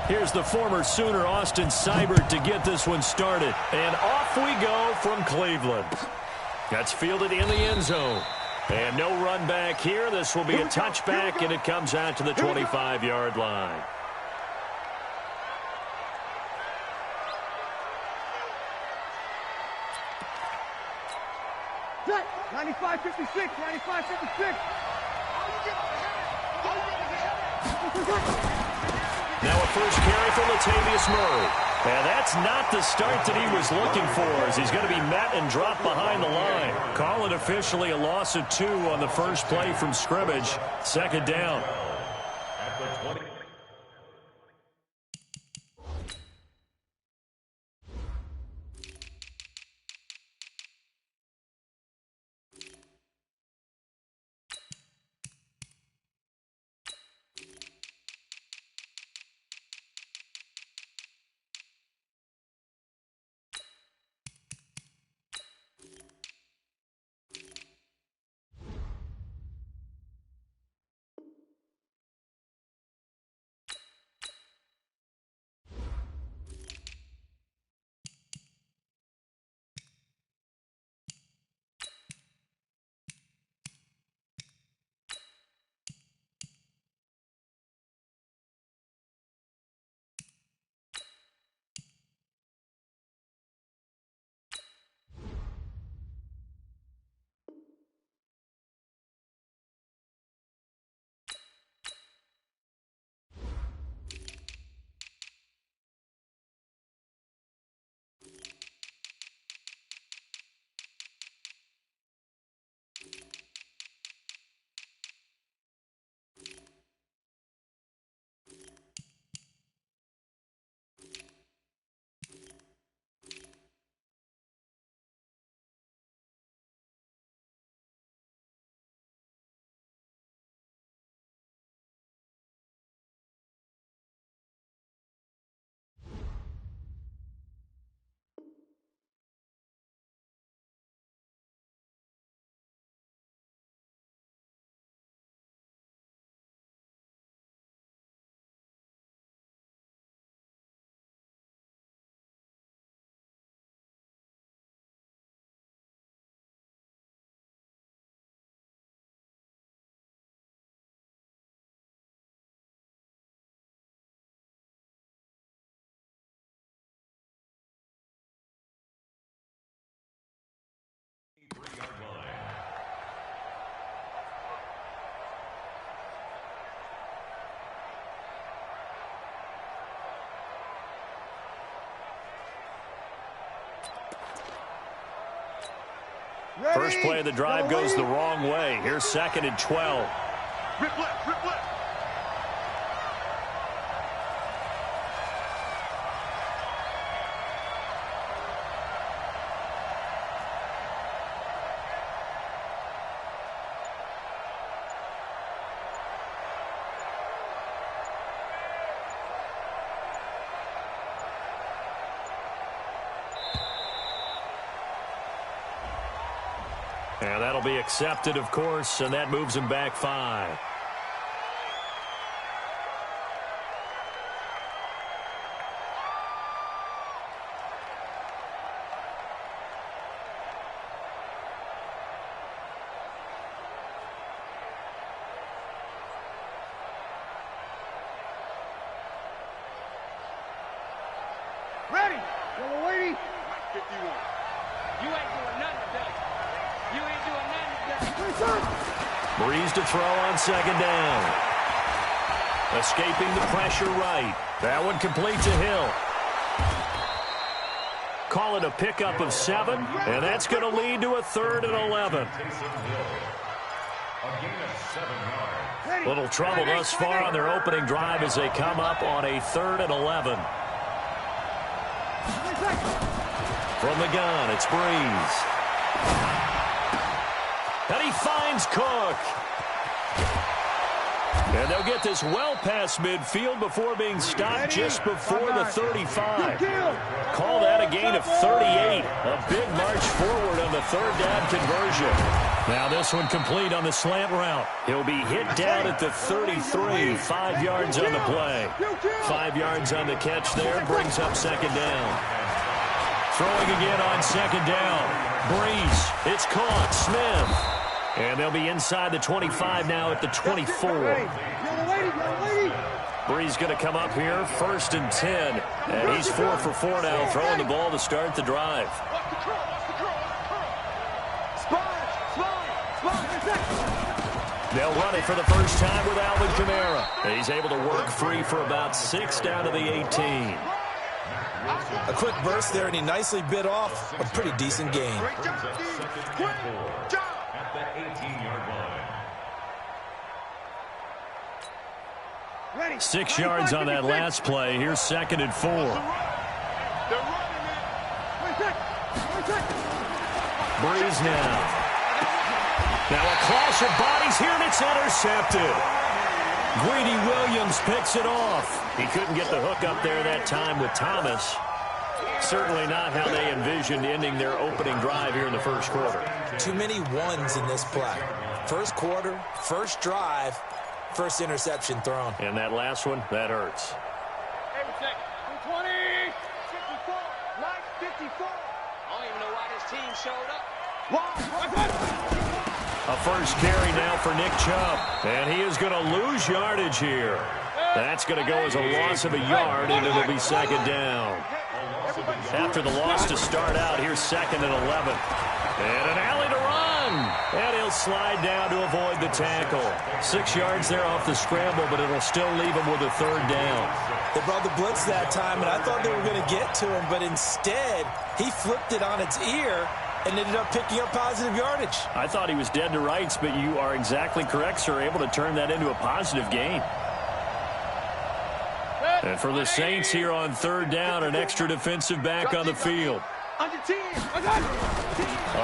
Here's the former Sooner, Austin Seibert, to get this one started. And off we go from Cleveland. That's fielded in the end zone. And no run back here. This will be a touchback, and it comes out to the 25-yard line. Set. 95-56. 95-56. Now a first carry for Latavius Murray. And that's not the start that he was looking for, as he's going to be met and dropped behind the line. Call it officially a loss of 2 on the first play from scrimmage. Second down. At the 20. First play of the drive goes the wrong way. Here's 2nd and 12. Rip left, rip left. And that'll be accepted, of course, and that moves him back 5. Ready. Yellow lady. 51. You ain't doing nothing today. You ain't doing nothing today. Breeze to throw on 2nd down. Escaping the pressure right. That one complete to Hill. Call it a pickup of 7, and that's going to lead to a 3rd and 11. A gain of 7 yards. Little trouble thus far on their opening drive as they come up on a 3rd and 11. From the gun, it's Breeze. And he finds Cook. And they'll get this well past midfield before being stopped just before the 35. Call that a gain of 38. A big march forward on the 3rd down conversion. Now this one complete on the slant route. He'll be hit down at the 33, 5 yards on the play. 5 yards on the catch there, brings up second down. Throwing again on second down. Breeze, it's caught, Smith. And they'll be inside the 25 now at the 24. Breeze going to come up here, 1st and 10. And he's 4 for 4 now, throwing the ball to start the drive. They'll run it for the first time with Alvin Kamara. He's able to work free for about 6 down to the 18. A quick burst there, and he nicely bit off a pretty decent gain. At the 18-yard line. 6 yards on that last play. Here's 2nd and 4. Breeze now. Now a clash of bodies here, and it's intercepted. Greedy Williams picks it off. He couldn't get the hook up there that time with Thomas. Certainly not how they envisioned ending their opening drive here in the first quarter. Too many ones in this play. First quarter, first drive, first interception thrown. And that last one, that hurts. 20, 54, 54. I don't even know why this team showed up. A first carry now for Nick Chubb. And he is going to lose yardage here. That's going to go as a loss of a yard, and it'll be second down. After the loss to start out, here's 2nd and 11. And an alley to run. And he'll slide down to avoid the tackle. 6 yards there off the scramble, but it'll still leave him with a 3rd down. They brought the blitz that time, and I thought they were going to get to him, but instead, he flipped it on its ear and ended up picking up positive yardage. I thought he was dead to rights, but you are exactly correct, sir. Able to turn that into a positive gain. And for the Saints here on 3rd down, an extra defensive back on the field. A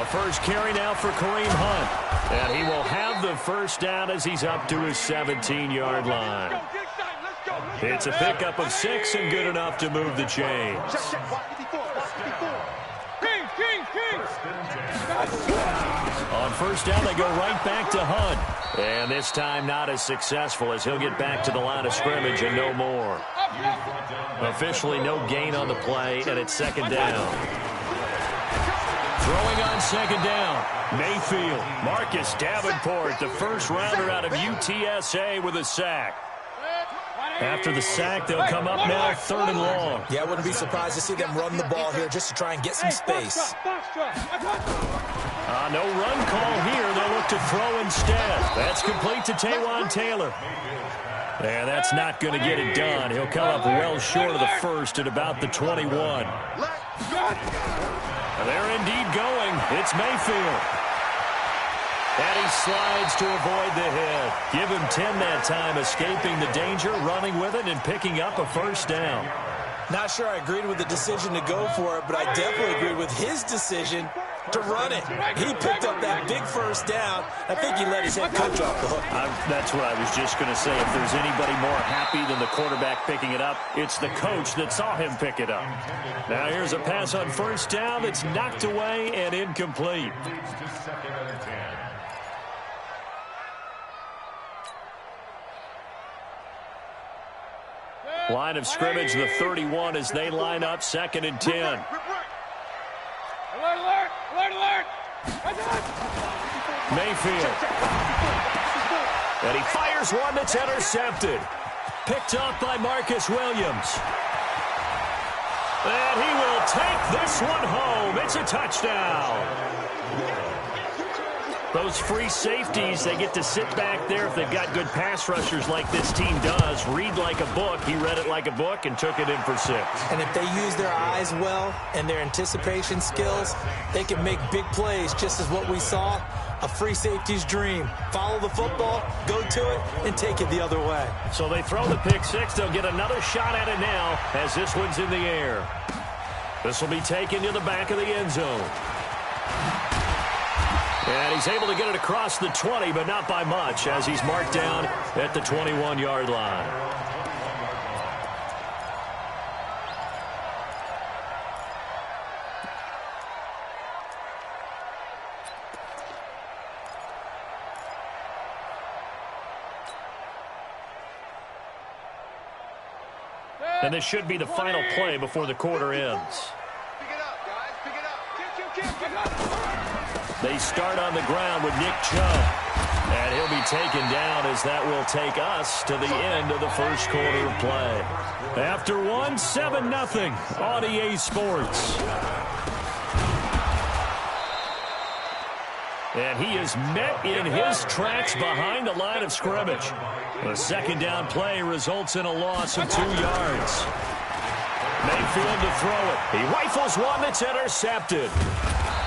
first carry now for Kareem Hunt. And he will have the first down as he's up to his 17-yard line. It's a pickup of 6 and good enough to move the chains. On first down, they go right back to Hunt. And this time not as successful as he'll get back to the line of scrimmage and no more. Officially no gain on the play, and it's 2nd down. Throwing on 2nd down, Mayfield. Marcus Davenport, the first rounder out of UTSA with a sack. After the sack, they'll come up now 3rd and long. Yeah, I wouldn't be surprised to see them run the ball here just to try and get some space. No run call here. They'll look to throw instead. That's complete to Taywan Taylor. And that's not going to get it done. He'll come up well short of the first at about the 21. They're indeed going. It's Mayfield. And he slides to avoid the hit. Give him 10 that time, escaping the danger, running with it, and picking up a first down. Not sure I agreed with the decision to go for it, but I definitely agreed with his decision to run it. He picked up that big first down. I think he let his head coach off the hook. That's what I was just going to say. If there's anybody more happy than the quarterback picking it up, it's the coach that saw him pick it up. Now here's a pass on first down that's knocked away and incomplete. Line of scrimmage, the 31 as they line up 2nd and 10. Alert, alert, alert, alert. Mayfield. And he fires one that's intercepted. Picked up by Marcus Williams. And he will take this one home. It's a touchdown. Those free safeties, they get to sit back there if they've got good pass rushers like this team does. Read like a book. He read it like a book and took it in for 6. And if they use their eyes well and their anticipation skills, they can make big plays, just as what we saw, a free safety's dream. Follow the football, go to it, and take it the other way. So they throw the pick 6. They'll get another shot at it now as this one's in the air. This will be taken to the back of the end zone. And he's able to get it across the 20, but not by much, as he's marked down at the 21-yard line. And this should be the final play before the quarter ends. Pick it up, guys. Pick it up. They start on the ground with Nick Chubb. And he'll be taken down as that will take us to the end of the first quarter of play. After one, 7-0 on EA Sports. And he is met in his tracks behind the line of scrimmage. The second down play results in a loss of 2 yards. Mayfield to throw it. He rifles one that's intercepted.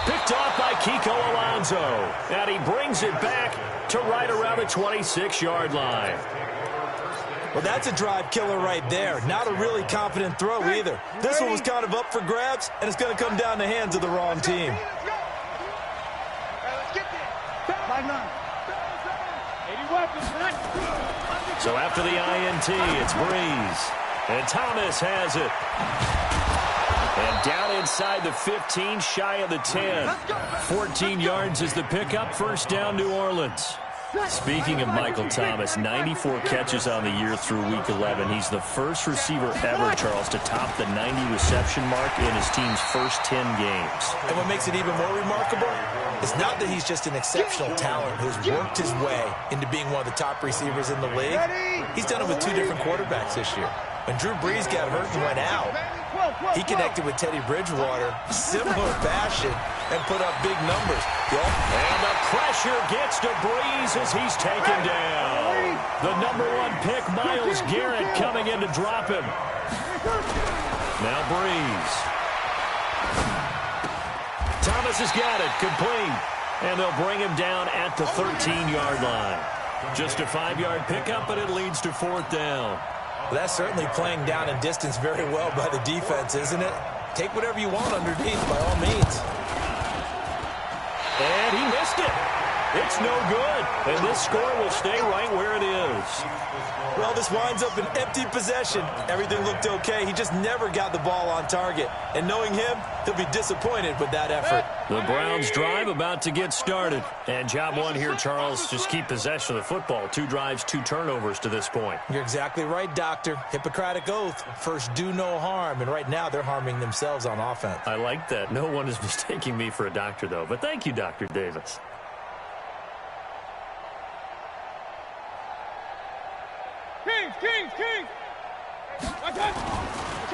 Picked off by Kiko Alonso. And he brings it back to right around the 26-yard line. Well, that's a drive killer right there. Not a really confident throw either. This one was kind of up for grabs, and it's going to come down the hands of the wrong team. So after the INT, it's Breeze. And Thomas has it. And down inside the 15, shy of the 10. 14 yards is the pickup. First down, New Orleans. Speaking of Michael Thomas, 94 catches on the year through Week 11. He's the first receiver ever, Charles, to top the 90 reception mark in his team's first 10 games. And what makes it even more remarkable is not that he's just an exceptional talent who's worked his way into being one of the top receivers in the league. He's done it with 2 different quarterbacks this year. When Drew Brees got hurt and went out, he connected with Teddy Bridgewater, similar fashion, and put up big numbers. Yep. And the pressure gets to Brees as he's taken down. The #1 pick, Myles Garrett, coming in to drop him. Now Brees. Thomas has got it, complete. And they'll bring him down at the 13-yard line. Just a 5-yard pickup, but it leads to 4th down. Well, that's certainly playing down and distance very well by the defense, isn't it? Take whatever you want underneath, by all means. And he missed it. It's no good. And this score will stay right where it is. Well, this winds up an empty possession. Everything looked okay. He just never got the ball on target. And knowing him, he'll be disappointed with that effort. The Browns drive about to get started. And job one here, Charles, just keep possession of the football. 2 drives, 2 turnovers to this point. You're exactly right, Doctor. Hippocratic oath. First, do no harm. And right now, they're harming themselves on offense. I like that. No one is mistaking me for a doctor, though. But thank you, Dr. Davis. Kings!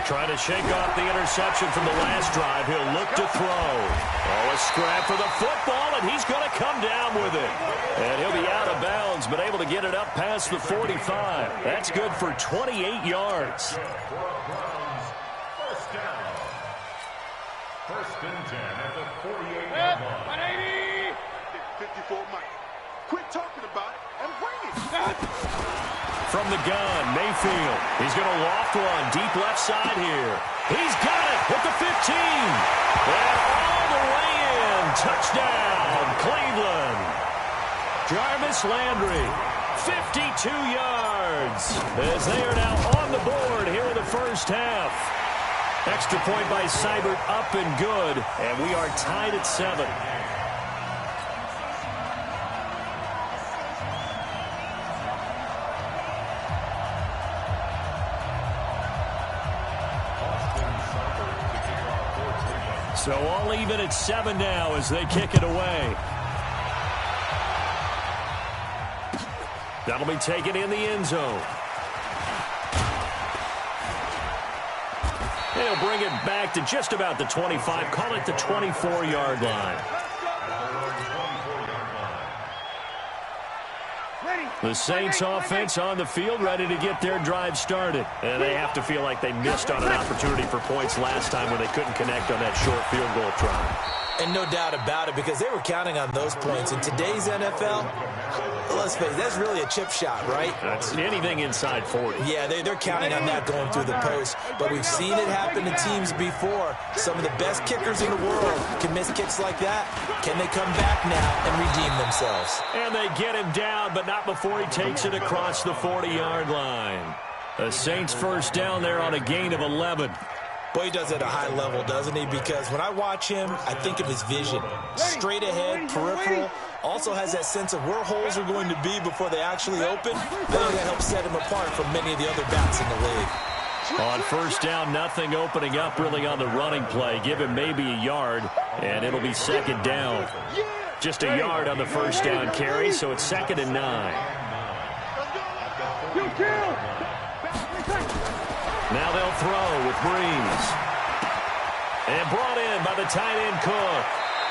Trying to shake off the interception from the last drive. He'll look to throw. Oh, a scrap for the football, and he's going to come down with it. And he'll be out of bounds, but able to get it up past the 45. That's good for 28 yards. First down. First and 10 at the 48-yard line. 54 Mike. Quit talking about it and bring it. From the gun, Mayfield. He's going to loft one deep left side here. He's got it at the 15. And all the way in. Touchdown, Cleveland. Jarvis Landry, 52 yards. As they are now on the board here in the first half. Extra point by Seibert, up and good. And we are tied at 7. So all even at 7 now as they kick it away. That'll be taken in the end zone. They'll bring it back to just about the 25. Call it the 24-yard line. The Saints offense on the field ready to get their drive started. And they have to feel like they missed on an opportunity for points last time when they couldn't connect on that short field goal try. And no doubt about it, because they were counting on those points. In today's NFL, let's face it, that's really a chip shot, right? That's anything inside 40. Yeah, they're counting on that going through the post. But we've seen it happen to teams before. Some of the best kickers in the world can miss kicks like that. Can they come back now and redeem themselves? And they get him down, but not before he takes it across the 40-yard line. The Saints first down there on a gain of 11. Boy, he does it at a high level, doesn't he? Because when I watch him, I think of his vision. Straight ahead, peripheral. Also has that sense of where holes are going to be before they actually open. I think that helps set him apart from many of the other backs in the league. On first down, nothing opening up really on the running play. Give him maybe a yard, and it'll be second down. Just a yard on the first down carry, so it's 2nd and 9. Now they'll throw with Breeze. And brought in by the tight end Cook.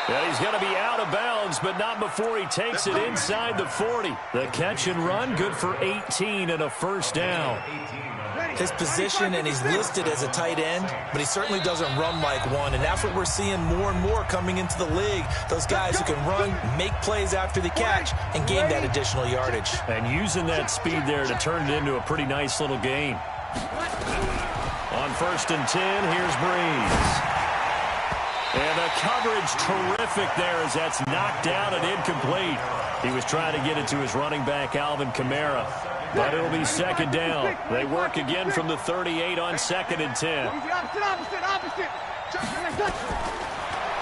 And he's going to be out of bounds, but not before he takes it inside the 40. The catch and run, good for 18 and a first down. His position, and he's listed as a tight end, but he certainly doesn't run like one, and that's what we're seeing more and more coming into the league. Those guys who can run, make plays after the catch, and gain that additional yardage. And using that speed there to turn it into a pretty nice little gain. On 1st and 10, here's Breeze. And the coverage terrific there as that's knocked down and incomplete. He was trying to get it to his running back, Alvin Kamara. But it'll be second down. They work again from the 38 on 2nd and 10.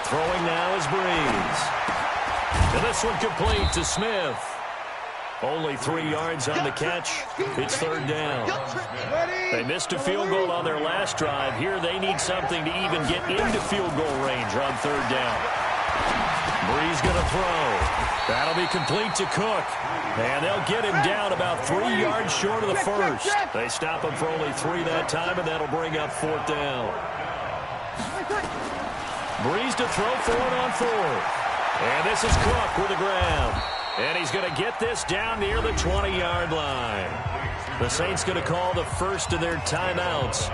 Throwing now is Breeze. And this one complete to Smith. Only 3 yards on the catch. It's 3rd down. They missed a field goal on their last drive. Here they need something to even get into field goal range on 3rd down. Breeze going to throw. That'll be complete to Cook. And they'll get him down about 3 yards short of the first. They stop him for only 3 that time, and that'll bring up 4th down. Breeze to throw for it on 4th. And this is Cook with the grab. And he's going to get this down near the 20-yard line. The Saints going to call the first of their timeouts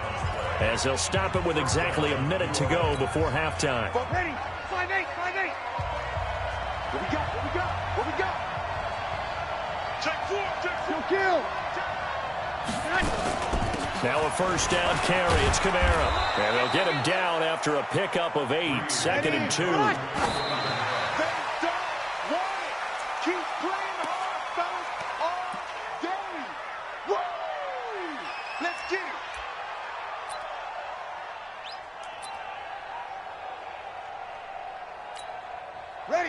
as they'll stop it with exactly a minute to go before halftime. Ready? 5-8, 5-8. What we got? What we got? What we got? Check 4, check 4. Kill. Now a first down carry. It's Kamara. And they'll get him down after a pickup of 8. 2nd and 2.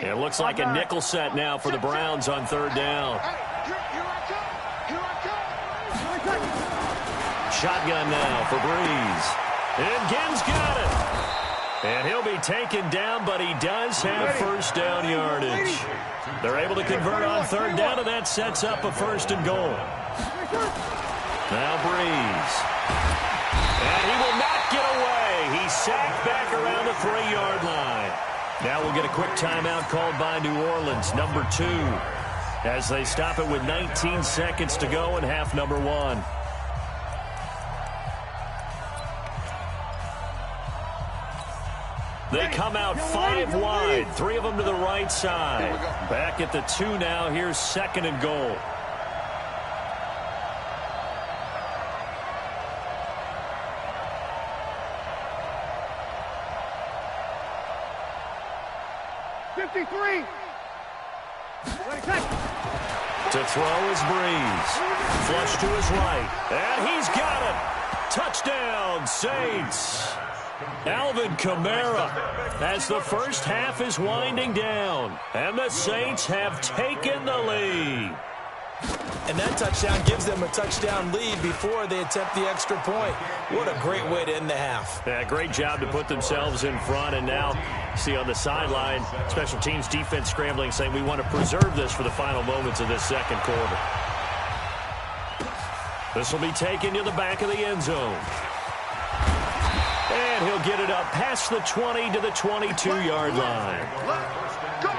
It looks like a nickel set now for the Browns on 3rd down. Shotgun now for Breeze. And Ginn's got it. And he'll be taken down, but he does have first down yardage. They're able to convert on 3rd down, and that sets up a 1st and goal. Now Breeze. And he will not get away. He's sacked back around the 3-yard line. Now we'll get a quick timeout called by New Orleans, number 2, as they stop it with 19 seconds to go in half number 1. They come out 5 wide, 3 of them to the right side. Back at the 2 now. Here's 2nd and goal. To throw is Breeze. Flush to his right. And he's got it. Touchdown, Saints. Alvin Kamara as the first half is winding down. And the Saints have taken the lead. And that touchdown gives them a touchdown lead before they attempt the extra point. What a great way to end the half. Yeah, great job to put themselves in front. And now, see on the sideline, special teams defense scrambling, saying we want to preserve this for the final moments of this 2nd quarter. This will be taken to the back of the end zone. And he'll get it up past the 20 to the 22-yard line. Let's go.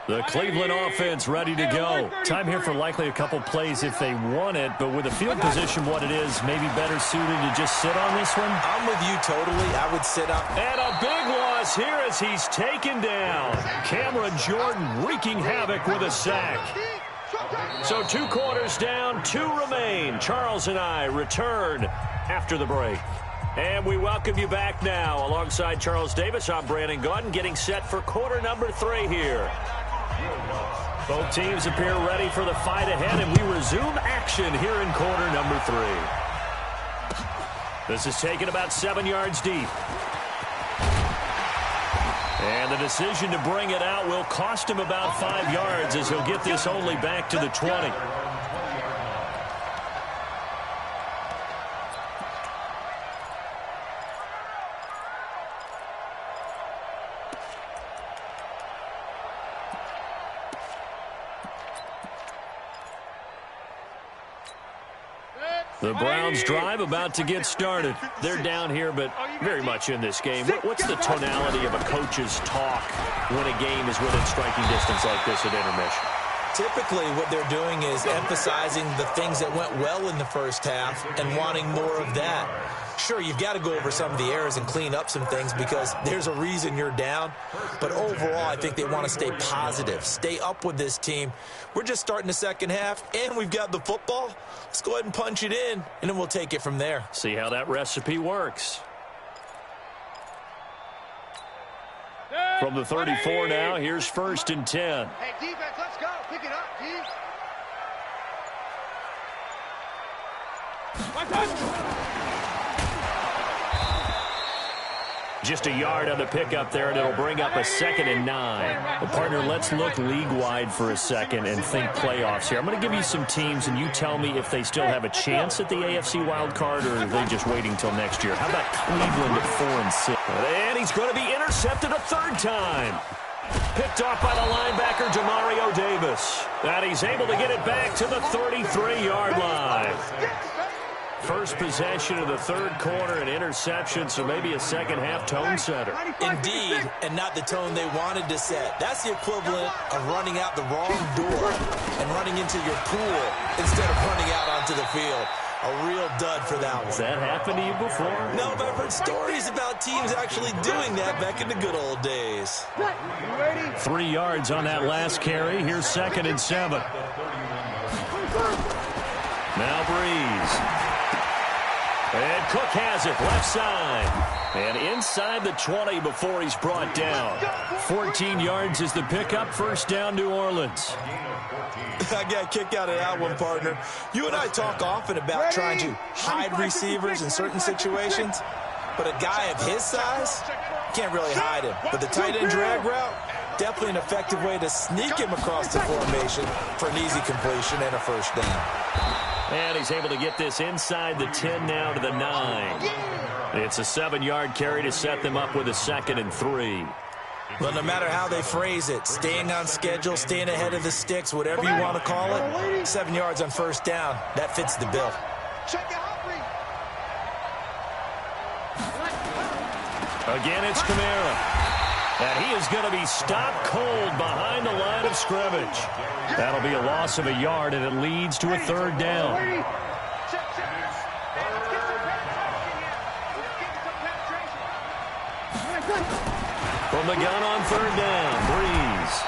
The Cleveland offense ready to go. Time here for likely a couple plays if they want it, but with the field position what it is, maybe better suited to just sit on this one? I'm with you totally. I would sit up. And a big loss here as he's taken down. Cameron Jordan wreaking havoc with a sack. So 2 quarters down, 2 remain. Charles and I return after the break. And we welcome you back now. Alongside Charles Davis, I'm Brandon Gaudin, getting set for quarter number 3 here. Both teams appear ready for the fight ahead, and we resume action here in quarter number 3. This is taken about 7 yards deep. And the decision to bring it out will cost him about 5 yards as he'll get this only back to the 20. The Browns drive about to get started. They're down here, but very much in this game. What's the tonality of a coach's talk when a game is within striking distance like this at intermission? Typically, what they're doing is emphasizing the things that went well in the first half and wanting more of that. Sure, you've got to go over some of the errors and clean up some things because there's a reason you're down. But overall, I think they want to stay positive, stay up with this team. We're just starting the second half, and we've got the football. Let's go ahead and punch it in, and then we'll take it from there. See how that recipe works. From the 34 now, here's 1st and 10. Hey, defense, let's go. Pick it up, D. Just a yard on the pickup there, and it'll bring up a 2nd and 9. Well, partner, let's look league-wide for a second and think playoffs here. I'm going to give you some teams, and you tell me if they still have a chance at the AFC wild card or are they just waiting till next year. How about Cleveland at 4 and 6? And he's going to be intercepted a 3rd time. Picked off by the linebacker, Demario Davis. And he's able to get it back to the 33-yard line. First possession of the 3rd quarter, an interception, so maybe a second-half tone setter. Indeed, and not the tone they wanted to set. That's the equivalent of running out the wrong door and running into your pool instead of running out onto the field. A real dud for that one. Has that happened to you before? No, but I've heard stories about teams actually doing that back in the good old days. 3 yards on that last carry. Here's 2nd and 7. Now Breeze. And Cook has it, left side. And inside the 20 before he's brought down. 14 yards is the pickup, 1st down, New Orleans. I got a kick out of that one, partner. You and I talk often about trying to hide receivers in certain situations, but a guy of his size, can't really hide him. But the tight end drag route, definitely an effective way to sneak him across the formation for an easy completion and a 1st down. And he's able to get this inside the 10 now to the 9. It's a 7-yard carry to set them up with a 2nd and 3. Well, no matter how they phrase it, staying on schedule, staying ahead of the sticks, whatever you want to call it, 7 yards on 1st down, that fits the bill. Again, it's Kamara. And he is going to be stopped cold behind the line of scrimmage. That'll be a loss of a yard, and it leads to a 3rd down. From the gun on 3rd down, Breeze.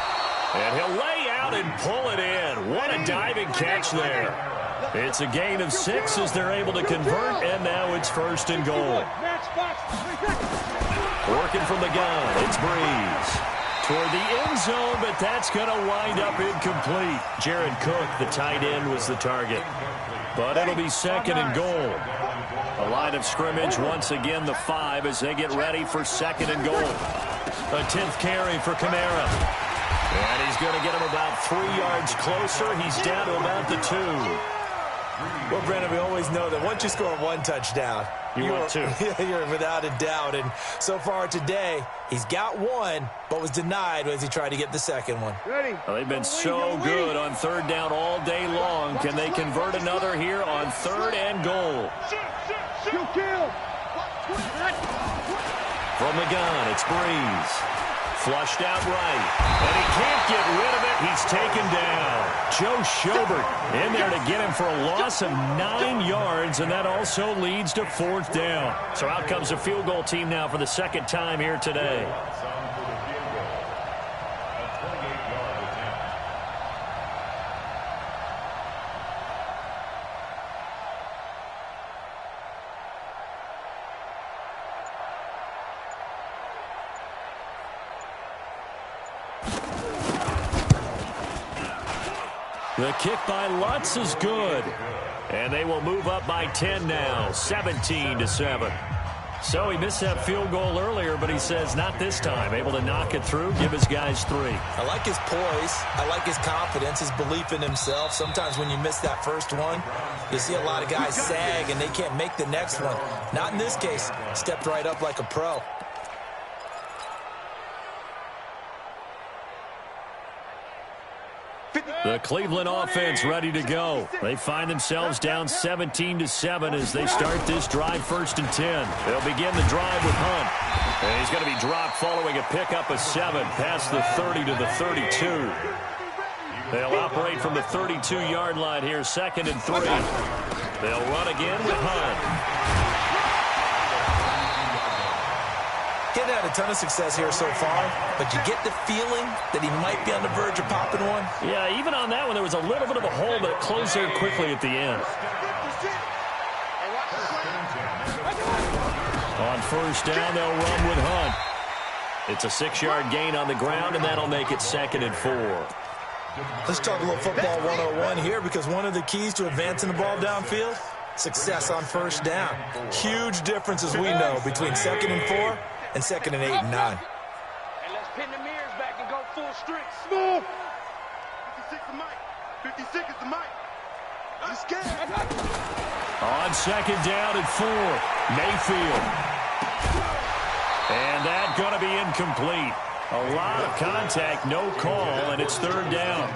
And he'll lay out and pull it in. What a diving catch there. It's a gain of 6 as they're able to convert, and now it's 1st and goal. Working from the gun, it's Breeze. Toward the end zone, but that's going to wind up incomplete. Jared Cook, the tight end, was the target. But it'll be 2nd and goal. A line of scrimmage, once again the 5 as they get ready for 2nd and goal. A 10th carry for Kamara. And he's going to get him about 3 yards closer. He's down to about the 2. Well, Brandon, we always know that once you score 1 touchdown, want 2. You're without a doubt. And so far today, he's got 1, but was denied as he tried to get the 2nd one. Well, they've been so good on 3rd down all day long. Can they convert another here on 3rd and goal? From the gun, it's Breeze. Flushed out right. And he can't get rid of it. He's taken down. Joe Schobert in there to get him for a loss of 9 yards, and that also leads to 4th down. So out comes a field goal team now for the 2nd time here today. The kick by Lutz is good. And they will move up by 10 now, 17-7. So he missed that field goal earlier, but he says not this time. Able to knock it through, give his guys 3. I like his poise. I like his confidence, his belief in himself. Sometimes when you miss that first one, you see a lot of guys sag and they can't make the next one. Not in this case. Stepped right up like a pro. The Cleveland offense ready to go. They find themselves down 17-7 as they start this drive 1st and 10. They'll begin the drive with Hunt. And he's going to be dropped following a pickup of 7 past the 30 to the 32. They'll operate from the 32-yard line here, 2nd and 3. They'll run again with Hunt. He's had a ton of success here so far, but you get the feeling that he might be on the verge of popping one. Yeah, even on that one, there was a little bit of a hole, but it closed there quickly at the end. On 1st down, they'll run with Hunt. It's a 6-yard gain on the ground, and that'll make it 2nd and 4. Let's talk a little football 101 here, because one of the keys to advancing the ball downfield, success on 1st down. Huge difference, as we know, between 2nd and 4 and 2nd and 8 and 9. And let's pin the mirrors back and go full strength. Smooth. 56 the mic. 56 is the mic. I'm scared. On 2nd down and 4, Mayfield. And that's going to be incomplete. A lot of contact, no call, and it's 3rd down.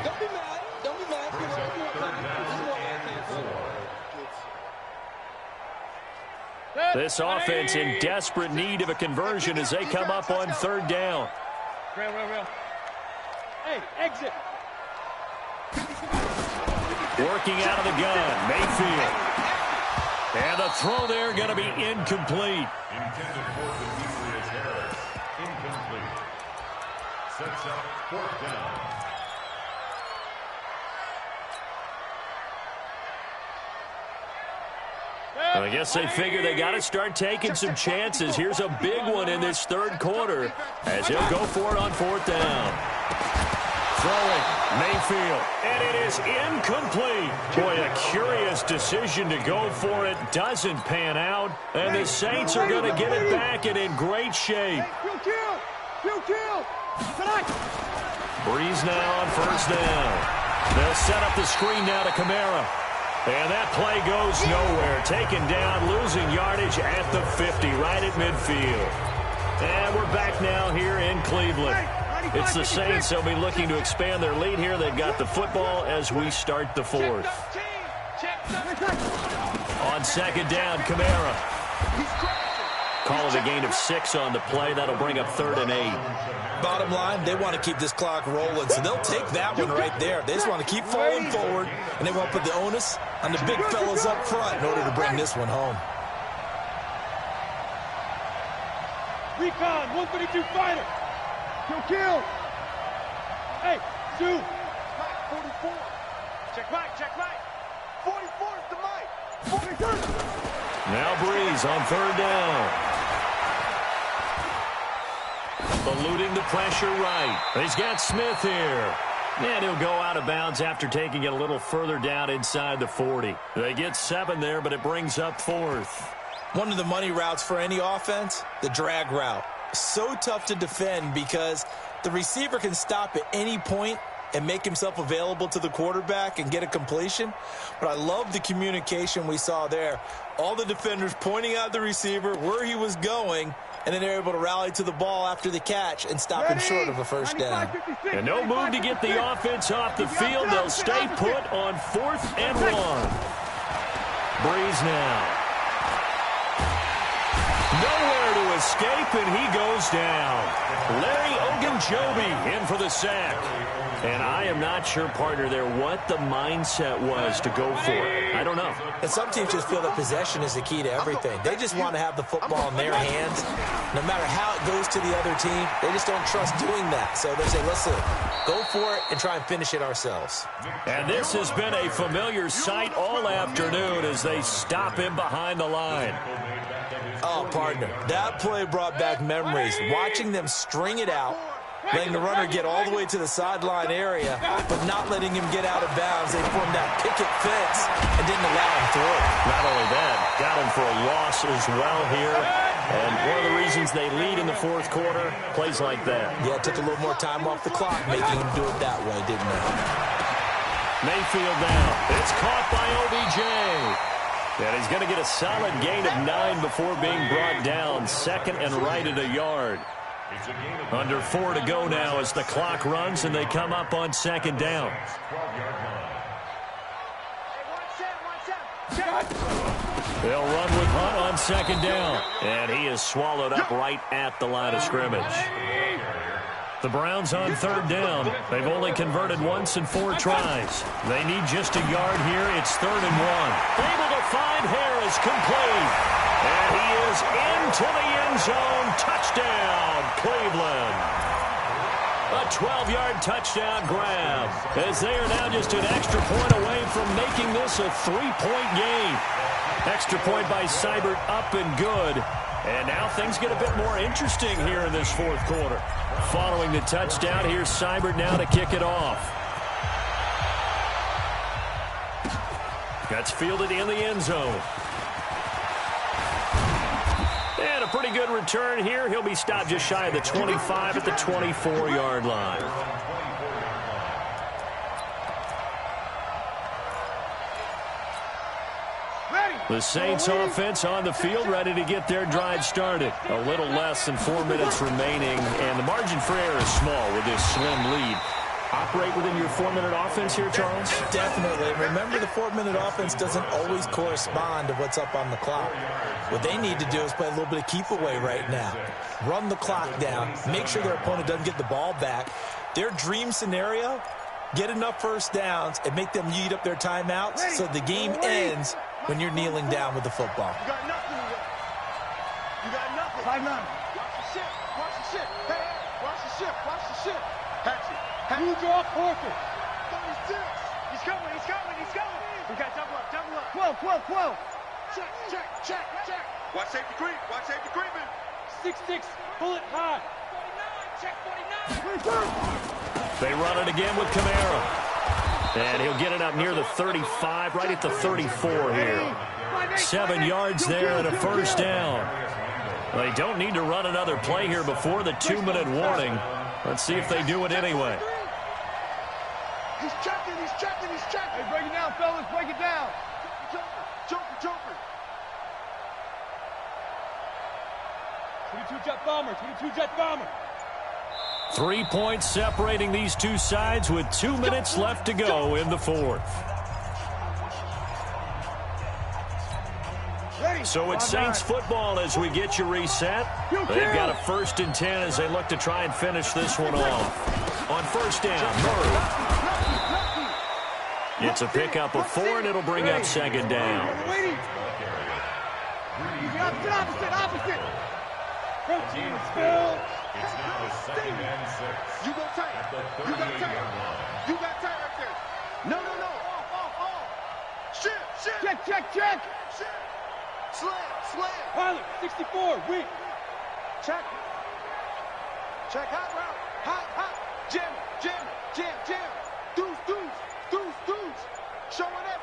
Don't be mad. Don't be mad. This offense in desperate need of a conversion as they come up on 3rd down. Real. Hey, exit. Working out of the gun, Mayfield. And the throw there going to be incomplete. Intended for Demetrius Harris. Incomplete. Sets up 4th down. I guess they figure they got to start taking some chances. Here's a big one in this 3rd quarter as he'll go for it on 4th down. Throwing, Mayfield, and it is incomplete. Boy, a curious decision to go for it. Doesn't pan out, and the Saints are going to get it back and in great shape. Breeze now on 1st down. They'll set up the screen now to Kamara. And that play goes nowhere. Taken down, losing yardage at the 50, right at midfield. And we're back now here in Cleveland. It's the Saints. They'll be looking to expand their lead here. They've got the football as we start the 4th. On 2nd down, Kamara. Call it a gain of 6 on the play. That'll bring up 3rd and 8. Bottom line, they want to keep this clock rolling, so they'll take that one right there. They just want to keep falling forward, and they won't put the onus on the big fellas up front in order to bring this one home. Recon, 132 fighter. Kill. Hey, Sue. 44. Check right. 44 is the mic. 43. Now Breeze on 3rd down. Eluding the pressure right. He's got Smith here. And he'll go out of bounds after taking it a little further down inside the 40. They get 7 there, but it brings up 4th. One of the money routes for any offense, the drag route. So tough to defend because the receiver can stop at any point and make himself available to the quarterback and get a completion. But I love the communication we saw there. All the defenders pointing out the receiver, where he was going, and then they're able to rally to the ball after the catch and stop him short of a 1st down. And no move to get the offense off the field. They'll stay put on 4th and 1. Breeze now. Nowhere to escape, and he goes down. Larry Ogunjobi in for the sack. And I am not sure, partner, there what the mindset was to go for it. I don't know. And some teams just feel that possession is the key to everything. They just want to have the football in their hands. No matter how it goes to the other team, they just don't trust doing that. So they say, listen, go for it and try and finish it ourselves. And this has been a familiar sight all afternoon as they stop him behind the line. Oh, partner, that play brought back memories. Watching them string it out, letting the runner get all the way to the sideline area, but not letting him get out of bounds. They formed that picket fence and didn't allow him through. Not only that, got him for a loss as well here. And one of the reasons they lead in the fourth quarter, plays like that. Yeah, it took a little more time off the clock, making him do it that way, didn't it? Mayfield down. It's caught by OBJ. And he's going to get a solid gain of 9 before being brought down. Second and right at a yard. Under 4 to go now as the clock runs and they come up on second down. They'll run with Hunt on second down. And he is swallowed up right at the line of scrimmage. The Browns on third down. They've only converted once in 4 tries. They need just a yard here. It's 3rd and 1. Able to find Harris, complete. And he is into the end zone. Touchdown, Cleveland. A 12-yard touchdown grab, as they are now just an extra point away from making this a 3-point game. Extra point by Seibert, up and good. And now things get a bit more interesting here in this fourth quarter. Following the touchdown, here's Seibert now to kick it off. That's fielded in the end zone. And a pretty good return here. He'll be stopped just shy of the 25 at the 24-yard line. The Saints offense on the field, ready to get their drive started. A little less than 4 minutes remaining, and the margin for error is small with this slim lead. Operate within your 4-minute offense here, Charles? Definitely. Remember, the 4-minute offense doesn't always correspond to what's up on the clock. What they need to do is play a little bit of keep away right now. Run the clock down. Make sure their opponent doesn't get the ball back. Their dream scenario, get enough first downs and make them eat up their timeouts so the game ends when you're kneeling down with the football. You got nothing. You got nothing. 5-9. Watch the ship. Watch the ship. Hey, watch the ship. Watch the ship. Catch it. You draw Parker. 36. He's coming. He's coming. He's coming. We got double up. Double up. 12. Check. Watch safety creep. Watch safety creeping. 6-6. Bullet high. 49. Check 49. They run it again with Kamara. And he'll get it up near the 35, right at the 34 here. 7 yards there and a first down. They don't need to run another play here before the 2-minute warning. Let's see if they do it anyway. He's checking. Hey, break it down, fellas. Break it down. Joker. 22 jet bomber. 3 points separating these two sides with 2 minutes left to go in the fourth. So it's Saints football as we get you reset. They've got a 1st and 10 as they look to try and finish this one off. On first down, Murray. It's a pickup of 4, and it'll bring up second down. Opposite. Team Phil. It's now 2nd and 6. You go tight. You got tight right there. No. Off. Shit. Check. Shit. Slam. Pilot, 64, weak. Check. Hot route. Hot. Jam. Deuce. Showing up.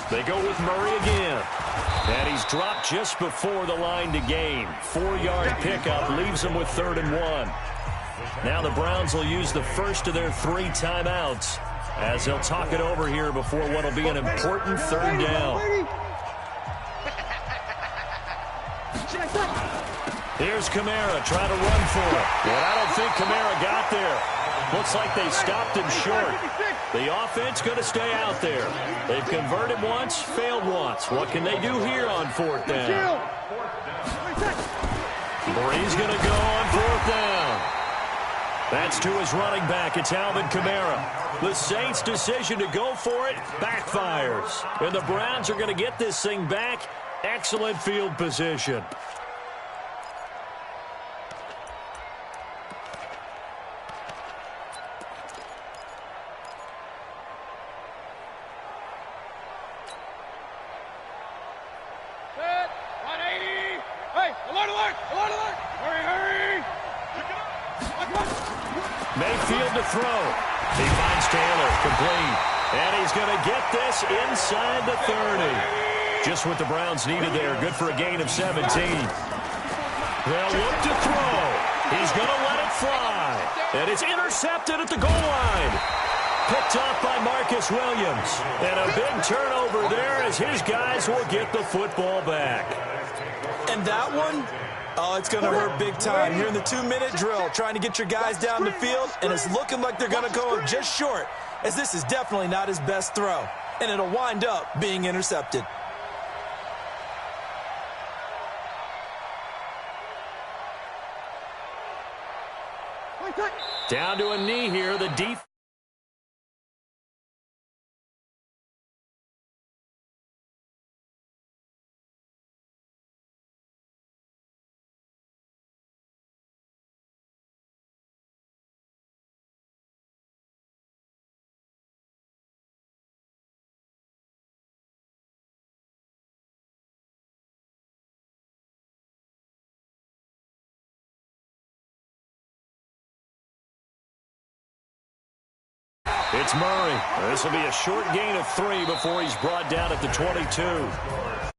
They go with Murray again. And he's dropped just before the line to gain. 4-yard pickup leaves them with 3rd and 1. Now the Browns will use the first of their 3 timeouts as they'll talk it over here before what will be an important 3rd down. Here's Kamara trying to run for it. And I don't think Kamara got there. Looks like they stopped him short. The offense going to stay out there. They've converted once, failed once. What can they do here on 4th down? Bree's going to go on 4th down. That's to his running back. It's Alvin Kamara. The Saints' decision to go for it backfires. And the Browns are going to get this thing back. Excellent field position. Mayfield to throw. He finds Taylor, complete. And he's going to get this inside the 30. Just what the Browns needed there. Good for a gain of 17. They'll look to throw. He's going to let it fly. And it's intercepted at the goal line. Picked off by Marcus Williams. And a big turnover there as his guys will get the football back. And that one, oh, it's going to hurt big time. You're in the 2-minute drill trying to get your guys down the field, and it's looking like they're going to go just short, as this is definitely not his best throw. And it'll wind up being intercepted. Down to a knee here. The defense. It's Murray. This will be a short gain of 3 before he's brought down at the 22.